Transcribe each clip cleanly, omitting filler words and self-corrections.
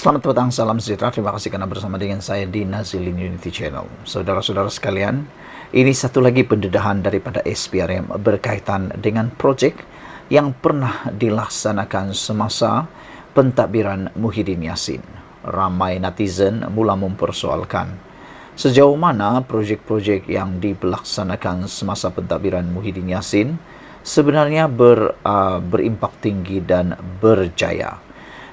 Selamat petang, salam sejahtera. Terima kasih karena bersama dengan saya di Nazilin Unity Channel. Saudara-saudara sekalian, ini satu lagi pendedahan daripada SPRM berkaitan dengan projek yang pernah dilaksanakan semasa pentadbiran Muhyiddin Yassin. Ramai netizen mula mempersoalkan sejauh mana projek-projek yang dilaksanakan semasa pentadbiran Muhyiddin Yassin sebenarnya berimpak tinggi dan berjaya.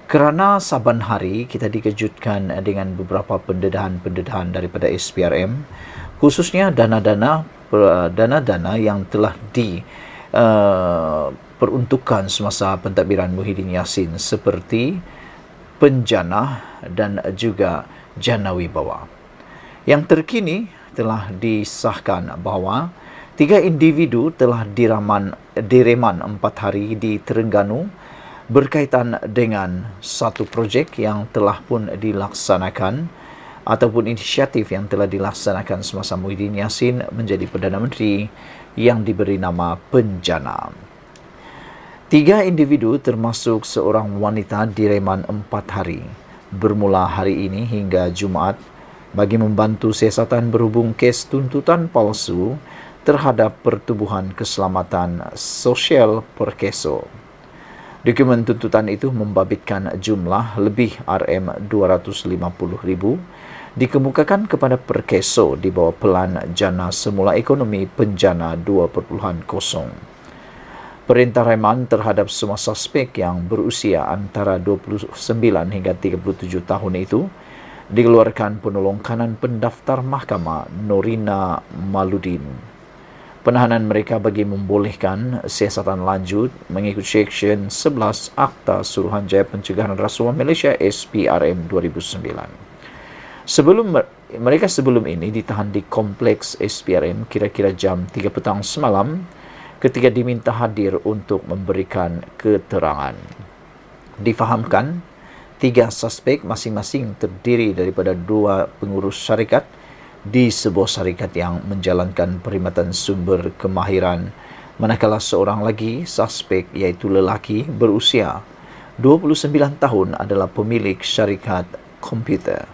Kerana saban hari kita dikejutkan dengan beberapa pendedahan-pendedahan daripada SPRM, khususnya dana-dana yang telah diperuntukkan semasa pentadbiran Muhyiddin Yassin seperti penjana dan juga jana wibawa. Yang terkini telah disahkan bahawa 3 individu telah direman 4 hari di Terengganu berkaitan dengan satu projek yang telah pun dilaksanakan ataupun inisiatif yang telah dilaksanakan semasa Muhyiddin Yassin menjadi Perdana Menteri yang diberi nama Penjana. 3 individu termasuk seorang wanita direman 4 hari bermula hari ini hingga Jumaat bagi membantu siasatan berhubung kes tuntutan palsu terhadap Pertubuhan Keselamatan Sosial Perkeso. Dokumen tuntutan itu membabitkan jumlah lebih RM250,000 dikemukakan kepada Perkeso di bawah pelan jana semula ekonomi Penjana 2.0. Perintah reman terhadap semua suspek yang berusia antara 29 hingga 37 tahun itu dikeluarkan penolong kanan pendaftar mahkamah Norina Maludin. Penahanan mereka bagi membolehkan siasatan lanjut mengikut Seksyen 11 Akta Suruhanjaya Pencegahan Rasuah Malaysia SPRM 2009. Mereka sebelum ini ditahan di kompleks SPRM kira-kira jam 3 petang semalam ketika diminta hadir untuk memberikan keterangan. Difahamkan, 3 suspek masing-masing terdiri daripada 2 pengurus syarikat di sebuah syarikat yang menjalankan perkhidmatan sumber kemahiran, manakala seorang lagi suspek iaitu lelaki berusia 29 tahun adalah pemilik syarikat komputer.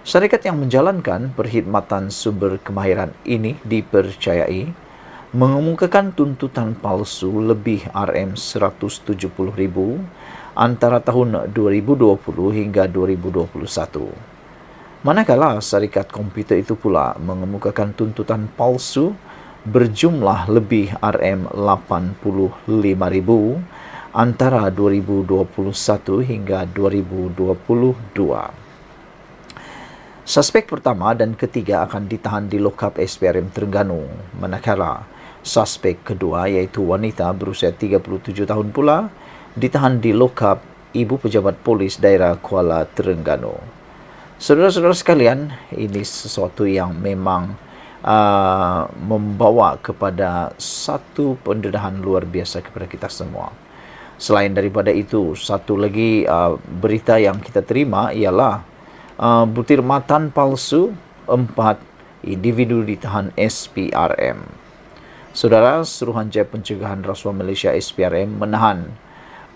Syarikat yang menjalankan perkhidmatan sumber kemahiran ini dipercayai mengemukakan tuntutan palsu lebih RM170,000 antara tahun 2020 hingga 2021. Manakala syarikat komputer itu pula mengemukakan tuntutan palsu berjumlah lebih RM85,000 antara 2021 hingga 2022. Suspek pertama dan ketiga akan ditahan di lokap SPRM Terengganu, manakala suspek kedua iaitu wanita berusia 37 tahun pula ditahan di lokap Ibu Pejabat Polis Daerah Kuala Terengganu. Saudara-saudara sekalian, ini sesuatu yang memang membawa kepada satu pendedahan luar biasa kepada kita semua. Selain daripada itu, satu lagi berita yang kita terima ialah butir matan palsu 4 individu ditahan SPRM. Saudara, Suruhanjaya Pencegahan Rasuah Malaysia SPRM menahan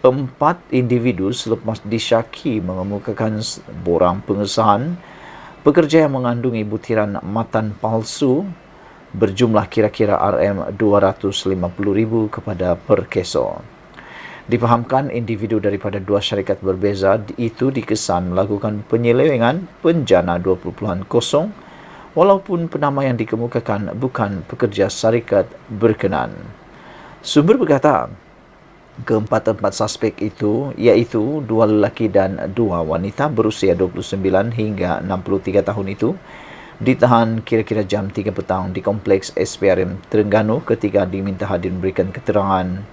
4 individu selepas disyaki mengemukakan borang pengesahan pekerja yang mengandungi butiran matan palsu berjumlah kira-kira RM250,000 kepada Perkeso. Difahamkan individu daripada 2 syarikat berbeza itu dikesan melakukan penyelewengan Penjana 2.0 walaupun penama yang dikemukakan bukan pekerja syarikat berkenan. Sumber berkata, keempat-empat suspek itu iaitu 2 lelaki dan 2 wanita berusia 29 hingga 63 tahun itu ditahan kira-kira jam 3 petang di kompleks SPRM Terengganu ketika diminta hadir memberikan keterangan.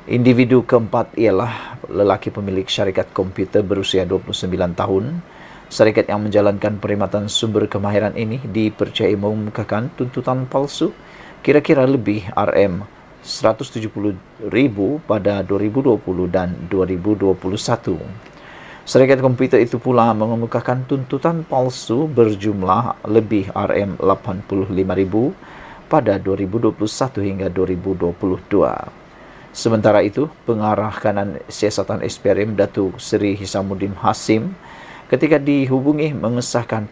Individu keempat ialah lelaki pemilik syarikat komputer berusia 29 tahun. Syarikat yang menjalankan perkhidmatan sumber kemahiran ini dipercayai mengemukakan tuntutan palsu kira-kira lebih RM170,000 pada 2020 dan 2021. Syarikat komputer itu pula mengemukakan tuntutan palsu berjumlah lebih RM85,000 pada 2021 hingga 2022. Sementara itu, pengarah kanan siasatan SPRM Datuk Seri Hisamuddin Hasim ketika dihubungi mengesahkan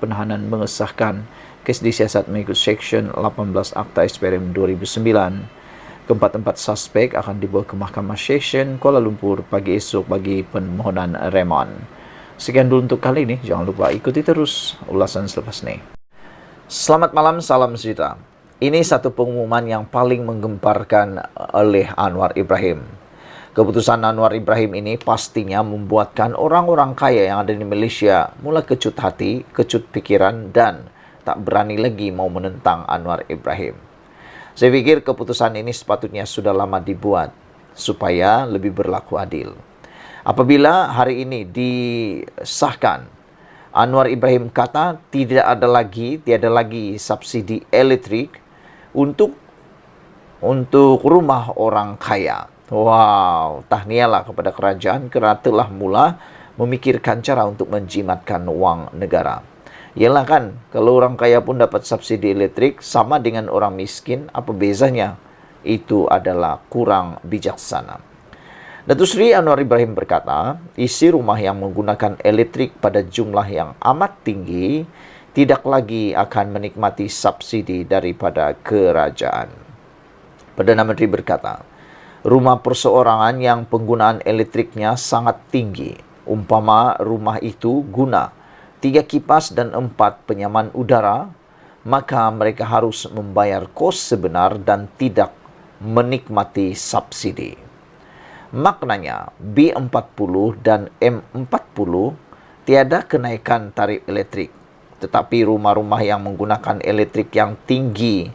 kes disiasat mengikut Seksyen 18 Akta SPRM 2009. Keempat-empat suspek akan dibawa ke Mahkamah Seksyen Kuala Lumpur pagi esok bagi permohonan reman. Sekian dulu untuk kali ini. Jangan lupa ikuti terus ulasan selepas ini. Selamat malam, salam sejahtera. Ini satu pengumuman yang paling menggemparkan oleh Anwar Ibrahim. Keputusan Anwar Ibrahim ini pastinya membuatkan orang-orang kaya yang ada di Malaysia mula kecut hati, kecut pikiran dan tak berani lagi mau menentang Anwar Ibrahim. Saya pikir keputusan ini sepatutnya sudah lama dibuat supaya lebih berlaku adil. Apabila hari ini disahkan, Anwar Ibrahim kata tiada lagi subsidi elektrik untuk rumah orang kaya. Wow, tahniahlah kepada kerajaan kerana telah mula memikirkan cara untuk menjimatkan wang negara. Yalah kan, kalau orang kaya pun dapat subsidi elektrik sama dengan orang miskin, apa bezanya? Itu adalah kurang bijaksana. Datuk Seri Anwar Ibrahim berkata, isi rumah yang menggunakan elektrik pada jumlah yang amat tinggi tidak lagi akan menikmati subsidi daripada kerajaan. Perdana Menteri berkata, rumah perseorangan yang penggunaan elektriknya sangat tinggi, umpama rumah itu guna 3 kipas dan 4 penyaman udara, maka mereka harus membayar kos sebenar dan tidak menikmati subsidi. Maknanya, B40 dan M40 tiada kenaikan tarif elektrik. Tetapi rumah-rumah yang menggunakan elektrik yang tinggi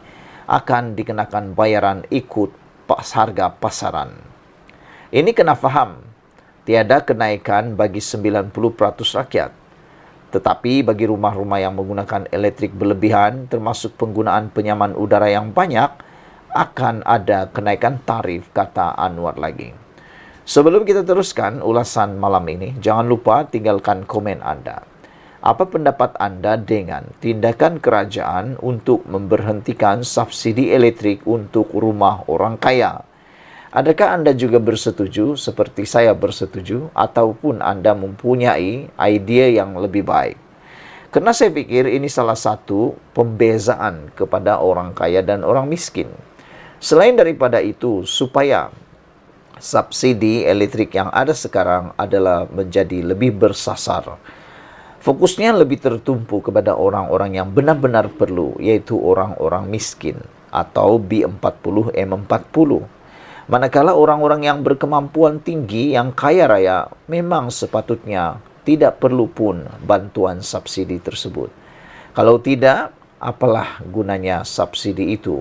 akan dikenakan bayaran ikut harga pasaran. Ini kena faham, tiada kenaikan bagi 90% rakyat. Tetapi bagi rumah-rumah yang menggunakan elektrik berlebihan, termasuk penggunaan penyaman udara yang banyak, akan ada kenaikan tarif, kata Anwar lagi. Sebelum kita teruskan ulasan malam ini, jangan lupa tinggalkan komen anda. Apa pendapat anda dengan tindakan kerajaan untuk memberhentikan subsidi elektrik untuk rumah orang kaya? Adakah anda juga bersetuju seperti saya bersetuju ataupun anda mempunyai idea yang lebih baik? Karena saya pikir ini salah satu pembezaan kepada orang kaya dan orang miskin. Selain daripada itu, supaya subsidi elektrik yang ada sekarang adalah menjadi lebih bersasar. Fokusnya lebih tertumpu kepada orang-orang yang benar-benar perlu, yaitu orang-orang miskin atau B40, M40. Manakala orang-orang yang berkemampuan tinggi, yang kaya raya, memang sepatutnya tidak perlu pun bantuan subsidi tersebut. Kalau tidak, apalah gunanya subsidi itu?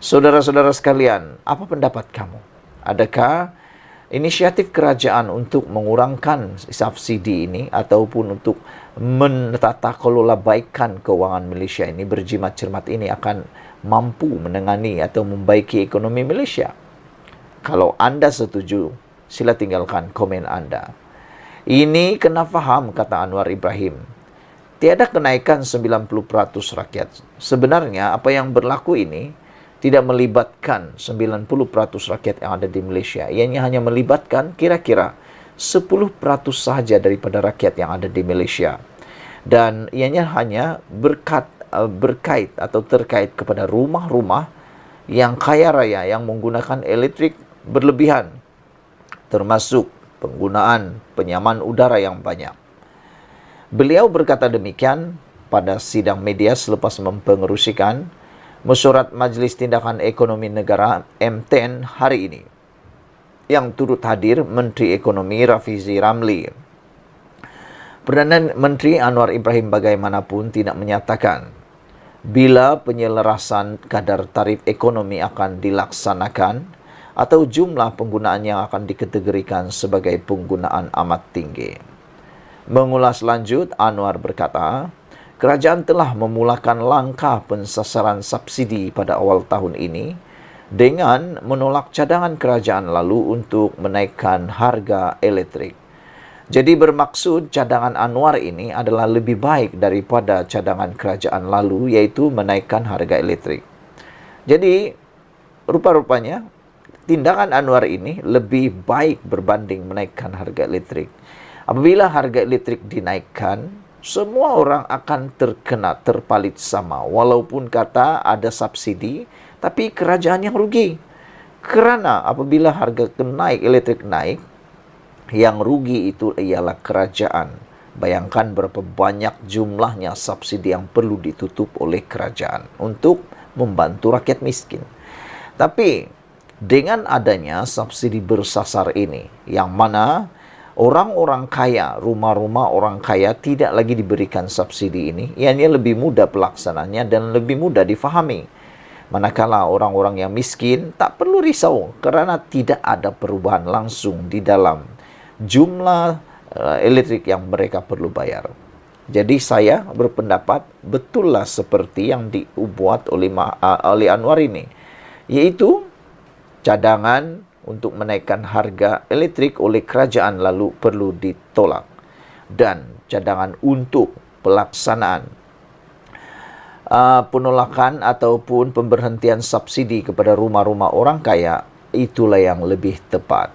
Saudara-saudara sekalian, apa pendapat kamu? Adakah inisiatif kerajaan untuk mengurangkan subsidi ini ataupun untuk menata kelola baikkan keuangan Malaysia ini, berjimat cermat ini akan mampu menangani atau membaiki ekonomi Malaysia? Kalau anda setuju, sila tinggalkan komen anda. Ini kena faham, kata Anwar Ibrahim. Tiada kenaikan 90% rakyat. Sebenarnya apa yang berlaku ini tidak melibatkan 90% rakyat yang ada di Malaysia. Ianya hanya melibatkan kira-kira 10% sahaja daripada rakyat yang ada di Malaysia. Dan ianya hanya berkait atau terkait kepada rumah-rumah yang kaya raya yang menggunakan elektrik berlebihan, termasuk penggunaan penyaman udara yang banyak. Beliau berkata demikian pada sidang media selepas mempengerusikan Mesyuarat Majlis Tindakan Ekonomi Negara M10 hari ini, yang turut hadir Menteri Ekonomi Rafizi Ramli. Perdana Menteri Anwar Ibrahim bagaimanapun tidak menyatakan bila penyelarasan kadar tarif ekonomi akan dilaksanakan atau jumlah penggunaan yang akan dikategorikan sebagai penggunaan amat tinggi. Mengulas lanjut, Anwar berkata, kerajaan telah memulakan langkah pensasaran subsidi pada awal tahun ini dengan menolak cadangan kerajaan lalu untuk menaikkan harga elektrik. Jadi bermaksud cadangan Anwar ini adalah lebih baik daripada cadangan kerajaan lalu, yaitu menaikkan harga elektrik. Jadi rupa-rupanya tindakan Anwar ini lebih baik berbanding menaikkan harga elektrik. Apabila harga elektrik dinaikkan, semua orang akan terkena terpalit sama. Walaupun kata ada subsidi, tapi kerajaan yang rugi. Kerana apabila harga elektrik naik, yang rugi itu ialah kerajaan. Bayangkan berapa banyak jumlahnya subsidi yang perlu ditutup oleh kerajaan untuk membantu rakyat miskin. Tapi dengan adanya subsidi bersasar ini, yang mana orang-orang kaya, rumah-rumah orang kaya tidak lagi diberikan subsidi ini, ianya lebih mudah pelaksananya dan lebih mudah difahami. Manakala orang-orang yang miskin tak perlu risau kerana tidak ada perubahan langsung di dalam jumlah elektrik yang mereka perlu bayar. Jadi saya berpendapat betullah seperti yang dibuat oleh Anwar ini, yaitu cadangan untuk menaikkan harga elektrik oleh kerajaan lalu perlu ditolak, dan cadangan untuk pelaksanaan penolakan ataupun pemberhentian subsidi kepada rumah-rumah orang kaya, itulah yang lebih tepat.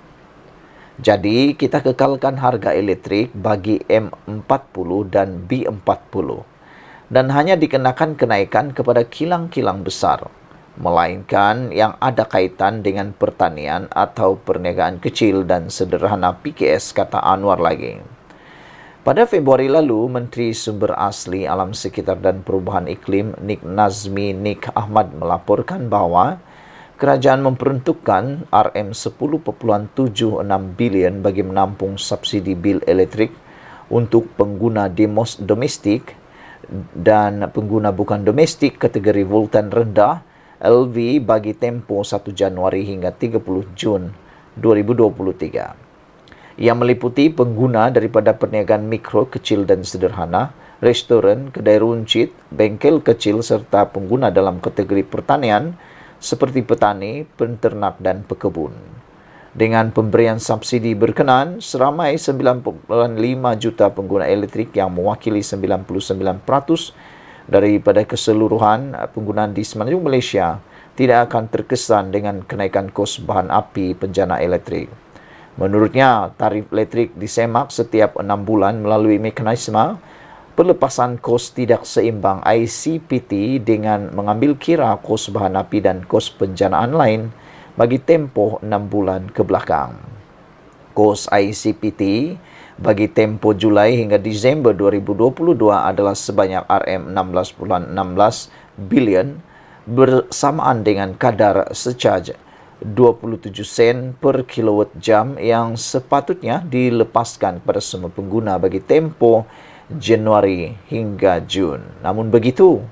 Jadi kita kekalkan harga elektrik bagi M40 dan B40 dan hanya dikenakan kenaikan kepada kilang-kilang besar, melainkan yang ada kaitan dengan pertanian atau perniagaan kecil dan sederhana PKS, kata Anwar lagi. Pada Februari lalu, Menteri Sumber Asli Alam Sekitar dan Perubahan Iklim Nik Nazmi Nik Ahmad melaporkan bahawa kerajaan memperuntukkan RM10.76 bilion bagi menampung subsidi bil elektrik untuk pengguna domestik dan pengguna bukan domestik kategori voltan rendah LV bagi tempoh 1 Januari hingga 30 Jun 2023. Yang meliputi pengguna daripada perniagaan mikro, kecil dan sederhana, restoran, kedai runcit, bengkel kecil serta pengguna dalam kategori pertanian seperti petani, penternak dan pekebun. Dengan pemberian subsidi berkenaan, seramai 9.5 juta pengguna elektrik yang mewakili 99% daripada keseluruhan penggunaan di semenanjung Malaysia tidak akan terkesan dengan kenaikan kos bahan api penjana elektrik. Menurutnya, tarif elektrik disemak setiap 6 bulan melalui mekanisme pelepasan kos tidak seimbang ICPT dengan mengambil kira kos bahan api dan kos penjanaan lain bagi tempoh 6 bulan ke belakang. Kos ICPT bagi tempoh Julai hingga Disember 2022 adalah sebanyak RM16.16 bilion bersamaan dengan kadar secaj 27 sen per kilowatt jam yang sepatutnya dilepaskan kepada semua pengguna bagi tempoh Januari hingga Jun. Namun begitu,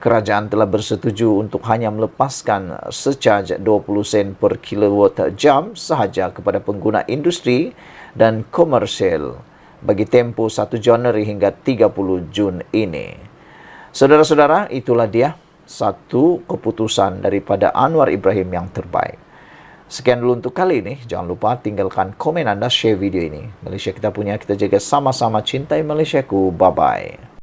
kerajaan telah bersetuju untuk hanya melepaskan secaj 20 sen per kilowatt jam sahaja kepada pengguna industri dan komersial bagi tempoh 1 Januari hingga 30 Jun ini. Saudara-saudara, itulah dia satu keputusan daripada Anwar Ibrahim yang terbaik. Sekian dulu untuk kali ini. Jangan lupa tinggalkan komen anda, share video ini. Malaysia kita punya, kita jaga sama-sama, cintai Malaysiaku. Bye-bye.